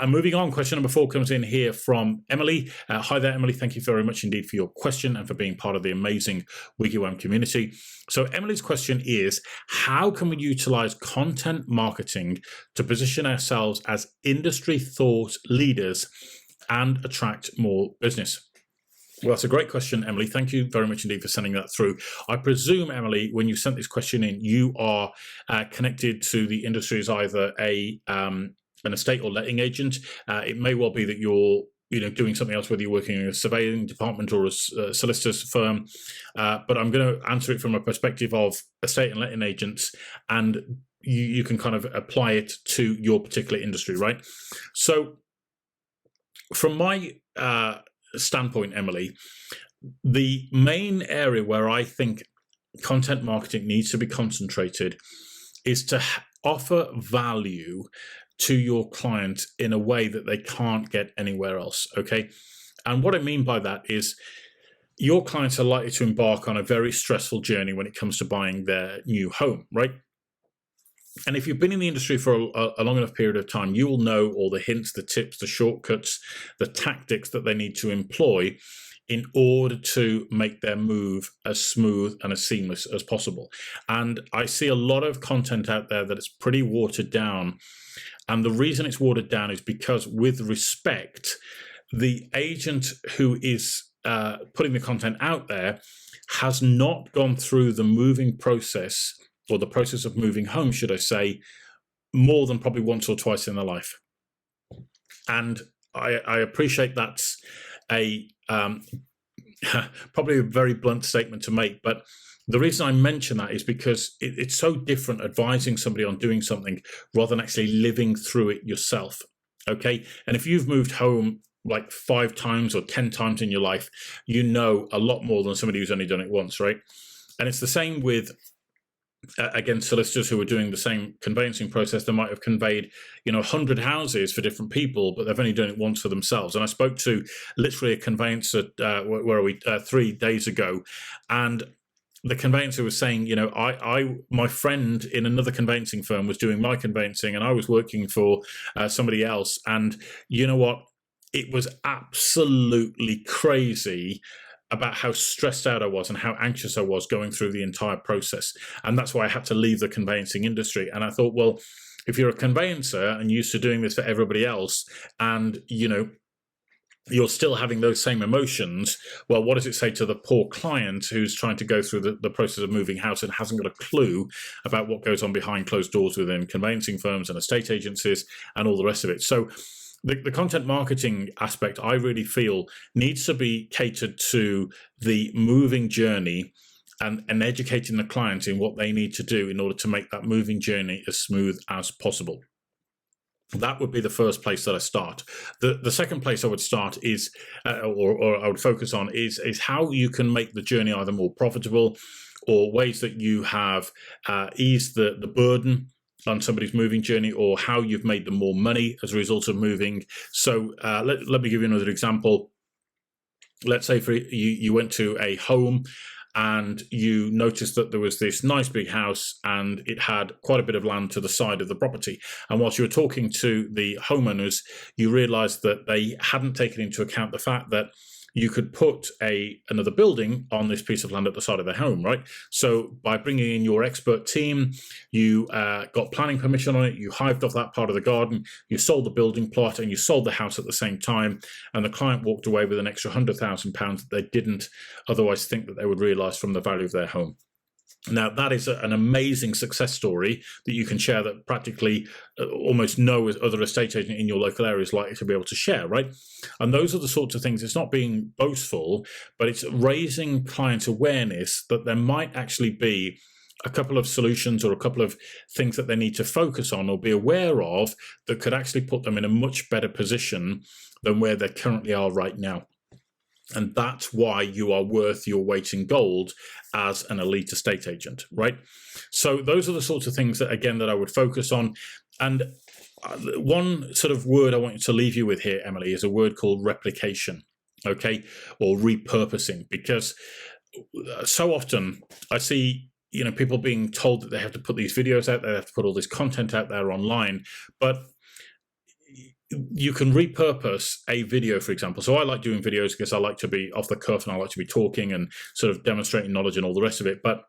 And moving on, question number 4 comes in here from Emily. Hi there, Emily. Thank you very much indeed for your question and for being part of the amazing WiggyWam community. So Emily's question is, how can we utilize content marketing to position ourselves as industry thought leaders and attract more business? Well, that's a great question, Emily. Thank you very much indeed for sending that through. I presume, Emily, when you sent this question in, you are connected to the industry as either an estate or letting agent. It may well be that you're doing something else, whether you're working in a surveying department or a solicitor's firm. But I'm going to answer it from a perspective of estate and letting agents, and you can kind of apply it to your particular industry, right? So from my standpoint, Emily, the main area where I think content marketing needs to be concentrated is to offer value to your client in a way that they can't get anywhere else, okay? And what I mean by that is your clients are likely to embark on a very stressful journey when it comes to buying their new home, right? And if you've been in the industry for a long enough period of time, you will know all the hints, the tips, the shortcuts, the tactics that they need to employ in order to make their move as smooth and as seamless as possible. And I see a lot of content out there that is pretty watered down. And the reason it's watered down is because, with respect, the agent who is putting the content out there has not gone through the moving process, or the process of moving home, should I say, more than probably once or twice in their life. And I appreciate that's probably a very blunt statement to make, but the reason I mention that is because it's so different advising somebody on doing something rather than actually living through it yourself, okay? And if you've moved home like 5 times or 10 times in your life, you know a lot more than somebody who's only done it once, right? And it's the same with again, solicitors who are doing the same conveyancing process. They might have conveyed 100 houses for different people, but they've only done it once for themselves. And I spoke to literally a conveyancer 3 days ago, and the conveyancer was saying, my friend in another conveyancing firm was doing my conveyancing, and I was working for somebody else. And you know what? It was absolutely crazy about how stressed out I was and how anxious I was going through the entire process. And that's why I had to leave the conveyancing industry. And I thought, well, if you're a conveyancer and used to doing this for everybody else, and, you're still having those same emotions, well, what does it say to the poor client who's trying to go through the process of moving house and hasn't got a clue about what goes on behind closed doors within conveyancing firms and estate agencies and all the rest of it? So the content marketing aspect, I really feel, needs to be catered to the moving journey and educating the client in what they need to do in order to make that moving journey as smooth as possible. That would be the first place that I start. The second place I would start is, or I would focus on, is how you can make the journey either more profitable, or ways that you have eased the burden on somebody's moving journey, or how you've made them more money as a result of moving. So let me give you another example. Let's say you went to a home and you noticed that there was this nice big house and it had quite a bit of land to the side of the property. And whilst you were talking to the homeowners, you realized that they hadn't taken into account the fact that you could put another building on this piece of land at the side of their home, right? So by bringing in your expert team, you got planning permission on it, you hived off that part of the garden, you sold the building plot, and you sold the house at the same time, and the client walked away with an extra £100,000 that they didn't otherwise think that they would realise from the value of their home. Now, that is an amazing success story that you can share, that practically almost no other estate agent in your local area is likely to be able to share, right? And those are the sorts of things. It's not being boastful, but it's raising client awareness that there might actually be a couple of solutions or a couple of things that they need to focus on or be aware of that could actually put them in a much better position than where they currently are right now. And that's why you are worth your weight in gold as an elite estate agent, right? So those are the sorts of things that, again, that I would focus on. And one sort of word I want you to leave you with here, Emily, is a word called replication, okay, or repurposing, because so often I see, people being told that they have to put these videos out there, they have to put all this content out there online, but you can repurpose a video, for example. So I like doing videos because I like to be off the cuff and I like to be talking and sort of demonstrating knowledge and all the rest of it. But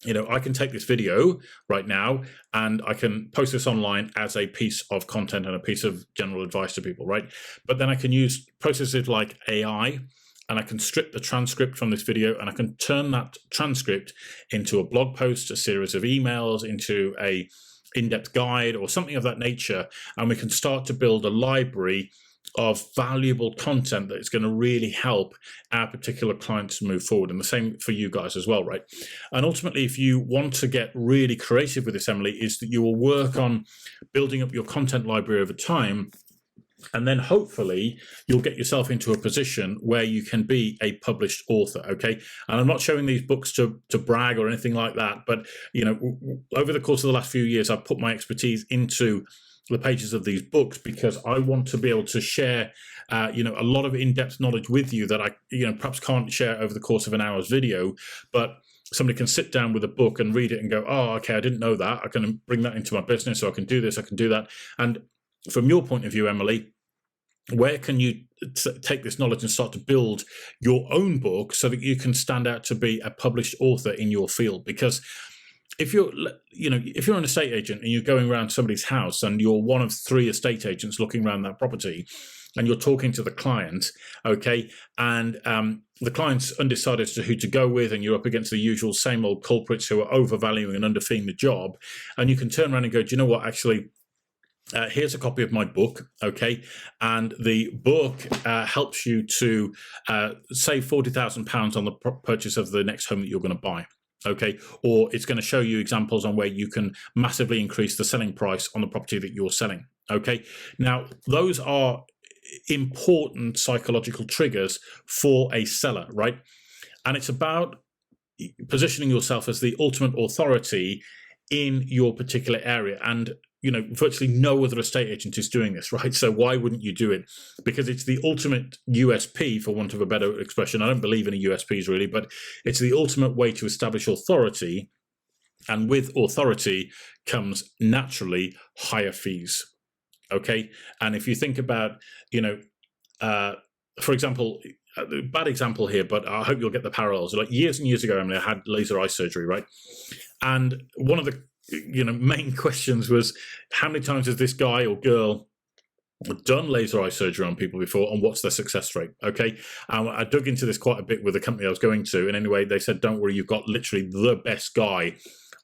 I can take this video right now and I can post this online as a piece of content and a piece of general advice to people, right? But then I can use processes like AI, and I can strip the transcript from this video and I can turn that transcript into a blog post, a series of emails, into a in-depth guide or something of that nature. And we can start to build a library of valuable content that is going to really help our particular clients move forward. And the same for you guys as well, right? And ultimately, if you want to get really creative with this, Emily, is that you will work on building up your content library over time. And then hopefully you'll get yourself into a position where you can be a published author, okay? And I'm not showing these books to brag or anything like that, but over the course of the last few years, I've put my expertise into the pages of these books because I want to be able to share, a lot of in-depth knowledge with you that I, perhaps can't share over the course of an hour's video, but somebody can sit down with a book and read it and go, oh, okay, I didn't know that. I can bring that into my business, so I can do this, I can do that. And from your point of view, Emily, where can you take this knowledge and start to build your own book so that you can stand out to be a published author in your field? Because if you're an estate agent and you're going around somebody's house and you're one of 3 estate agents looking around that property and you're talking to the client, okay, and the client's undecided as to who to go with, and you're up against the usual same old culprits who are overvaluing and underfeeing the job, and you can turn around and go, do you know what, actually, here's a copy of my book, okay? And the book helps you to save £40,000 on the purchase of the next home that you're going to buy, okay? Or it's going to show you examples on where you can massively increase the selling price on the property that you're selling, okay? Now, those are important psychological triggers for a seller, right? And it's about positioning yourself as the ultimate authority in your particular area. And virtually no other estate agent is doing this, right? So why wouldn't you do it? Because it's the ultimate USP, for want of a better expression. I don't believe in USPs really, but it's the ultimate way to establish authority. And with authority comes naturally higher fees, okay? And if you think about, for example, a bad example here, but I hope you'll get the parallels. Like years and years ago, I had laser eye surgery, right? And one of the main questions was, how many times has this guy or girl done laser eye surgery on people before, and what's their success rate? Okay, I dug into this quite a bit with the company I was going to, and anyway, they said, don't worry, you've got literally the best guy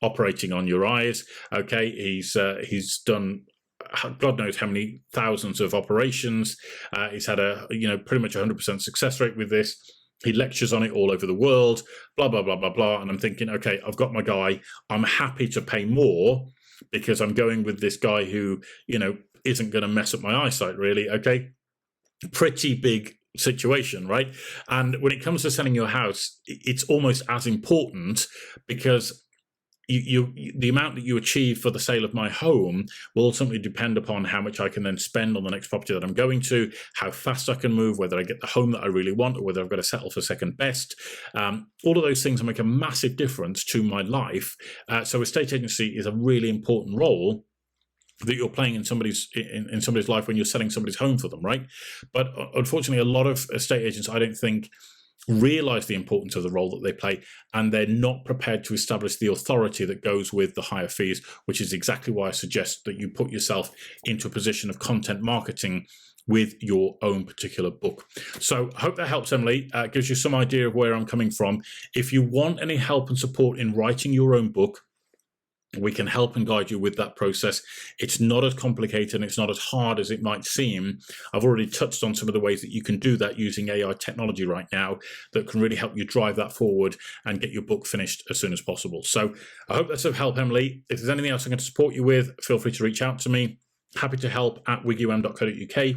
operating on your eyes. Okay, he's done God knows how many thousands of operations. He's had a pretty much 100% success rate with this. He lectures on it all over the world, blah, blah, blah, blah, blah. And I'm thinking, okay, I've got my guy. I'm happy to pay more because I'm going with this guy who, isn't going to mess up my eyesight, really. Okay. Pretty big situation, right? And when it comes to selling your house, it's almost as important because the amount that you achieve for the sale of my home will ultimately depend upon how much I can then spend on the next property that I'm going to, how fast I can move, whether I get the home that I really want, or whether I've got to settle for second best. All of those things will make a massive difference to my life. So estate agency is a really important role that you're playing in somebody's life when you're selling somebody's home for them, right? But unfortunately, a lot of estate agents, I don't think, realize the importance of the role that they play, and they're not prepared to establish the authority that goes with the higher fees, which is exactly why I suggest that you put yourself into a position of content marketing with your own particular book. So I hope that helps, Emily. Gives you some idea of where I'm coming from. If you want any help and support in writing your own book, we can help and guide you with that process. It's not as complicated and it's not as hard as it might seem. I've already touched on some of the ways that you can do that using AI technology right now that can really help you drive that forward and get your book finished as soon as possible. So I hope that's of help, Emily. If there's anything else I can support you with, feel free to reach out to me. Happy to help at WiggyWam.co.uk.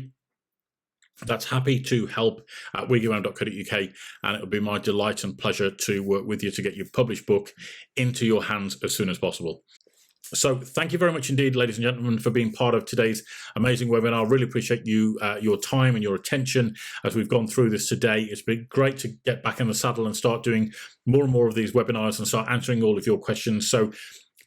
That's happy to help at WiggyWam.co.uk, and it will be my delight and pleasure to work with you to get your published book into your hands as soon as possible. So thank you very much indeed, ladies and gentlemen, for being part of today's amazing webinar. I really appreciate you, your time and your attention as we've gone through this today. It's been great to get back in the saddle and start doing more and more of these webinars and start answering all of your questions. So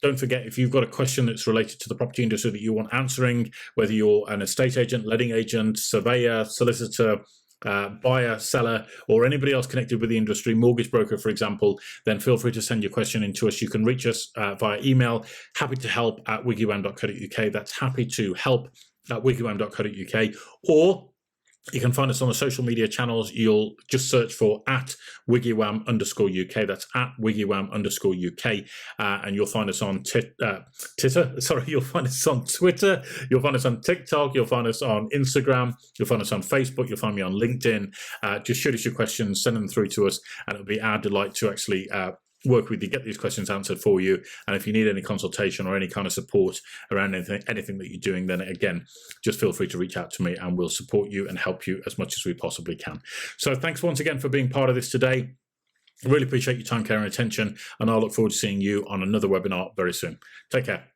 Don't forget, if you've got a question that's related to the property industry that you want answering, whether you're an estate agent, letting agent, surveyor, solicitor, buyer, seller, or anybody else connected with the industry, mortgage broker, for example, then feel free to send your question in to us. You can reach us via email, happytohelp@wiggywam.co.uk. That's happytohelp@wiggywam.co.uk. Or you can find us on the social media channels. You'll just search for @WiggyWam_UK. That's @WiggyWam_UK. And you'll find us on you'll find us on Twitter. You'll find us on TikTok. You'll find us on Instagram. You'll find us on Facebook. You'll find me on LinkedIn. Just shoot us your questions, send them through to us, and it'll be our delight to actually work with you, get these questions answered for you. And if you need any consultation or any kind of support around anything that you're doing, then again, just feel free to reach out to me and we'll support you and help you as much as we possibly can. So thanks once again for being part of this today. Really appreciate your time, care and attention, and I look forward to seeing you on another webinar very soon. Take care.